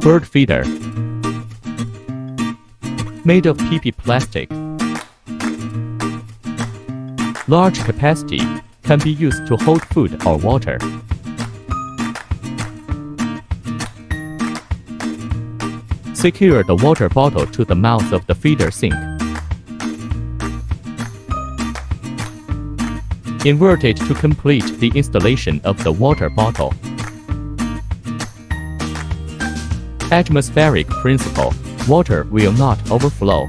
Bird feeder. Made of PP plastic. Large capacity, can be used to hold food or water. Secure the water bottle to the mouth of the feeder sink. Invert it to complete the installation of the water bottle. Atmospheric principle. Water will not overflow.